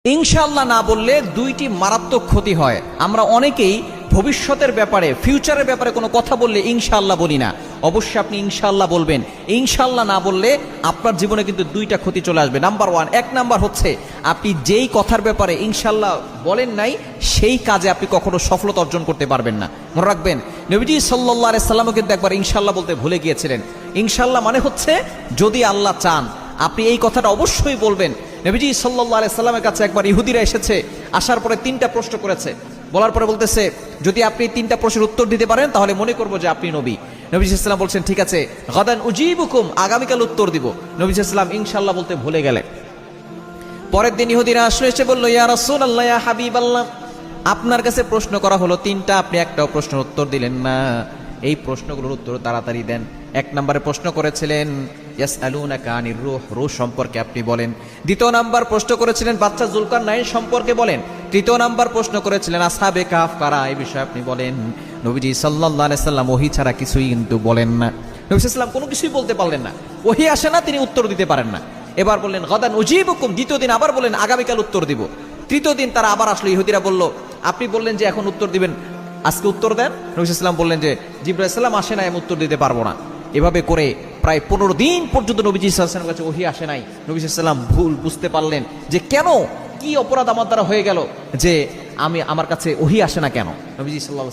ইনশাআল্লাহ না বললে দুইটি মারাত্মক ক্ষতি হয়। আমরা অনেকেই ভবিষ্যতের ব্যাপারে, ফিউচারের ব্যাপারে কোনো কথা বললে ইনশাআল্লাহ বলি না। অবশ্যই আপনি ইনশাআল্লাহ বলবেন। ইনশাআল্লাহ না বললে আপনার জীবনে কিন্তু দুইটা ক্ষতি চলে আসবে। নাম্বার ওয়ান, এক নাম্বার হচ্ছে আপনি যেই কথার ব্যাপারে ইনশাআল্লাহ বলেন নাই সেই কাজে আপনি কখনো সফলতা অর্জন করতে পারবেন না। মনে রাখবেন, নবীজি সাল্লাল্লাহু আলাইহি সাল্লামও কিন্তু একবার ইনশাআল্লাহ বলতে ভুলে গিয়েছিলেন। ইনশাআল্লাহ মানে হচ্ছে যদি আল্লাহ চান আপনি এই কথাটা অবশ্যই বলবেন। নবীজি সাল্লাল্লাহু আলাইহি সাল্লামের কাছে একবার ইহুদিরা এসেছে, আসার পরে তিনটা প্রশ্ন করেছে। বলার পরে বলতেছে, যদি আপনি তিনটা প্রশ্নের উত্তর দিতে পারেন তাহলে মনে করবো যে আপনি নবী। নবী সাল্লাল্লাহু আলাইহি সাল্লাম বলছেন, ঠিক আছে, গাদান উজিবুকুম, আগামীকাল উত্তর দিব। নবী সাল্লাল্লাহু আলাইহি সাল্লাম ইনশাআল্লাহ বলতে ভুলে গেলেন। পরের দিন ইহুদিরা আসলে এসে বলল, ইয়া রাসূলুল্লাহ, ইয়া হাবিবাল্লাহ, আপনার কাছে প্রশ্ন করা হলো তিনটা, আপনি একটাও প্রশ্নের উত্তর দিলেন না। এই প্রশ্নগুলোর উত্তর তাড়াতাড়ি দেন। এক নম্বরে প্রশ্ন করেছিলেন ইয়াসআলুনাকা আনির রূহ, রূহ সম্পর্কে আপনি বলেন। দ্বিতীয় নাম্বার প্রশ্ন করেছিলেন বাচ্চা যুলকারনাইন সম্পর্কে বলেন। তৃতীয় নাম্বার প্রশ্ন করেছিলেন আসহাবে কাহফ কারা, এই বিষয়ে আপনি বলেন। নবীজি সাল্লাল্লাহু আলাইহি সাল্লাম ওহী ছাড়া কিছুই কিন্তু বলেন না। নবী সাল্লাল্লাহু আলাইহি সাল্লাম কোনো কিছুই বলতে পারলেন না। ওহী আসে না, তিনি উত্তর দিতে পারেন না। এবার বললেন গাদান উজিবুকুম, দ্বিতীয় দিন আবার বললেন আগামীকাল উত্তর দিব। তৃতীয় দিন তারা আবার আসলো, ইহুদিরা বলল, আপনি বললেন যে এখন উত্তর দিবেন, আজকে উত্তর দেন। নবী সাল্লাল্লাহু আলাইহি সাল্লাম বললেন যে জিবরাইল আলাইহিস সালাম আসে না, আমি উত্তর দিতে পারবো না। এভাবে করে প্রায় 15 দিন পর্যন্ত নবীজি সাল্লাল্লাহু আলাইহি ওয়াসাল্লামের কাছে ওহী আসে নাই। নবী সাল্লাল্লাহু আলাইহি ওয়াসাল্লাম ভুল বুঝতে পারলেন যে কেন, কি অপরাধ আমার দ্বারা হয়ে গেল যে আমার কাছে ওহী আসে না কেন। নবীজি সাল্লাল্লাহু আলাইহি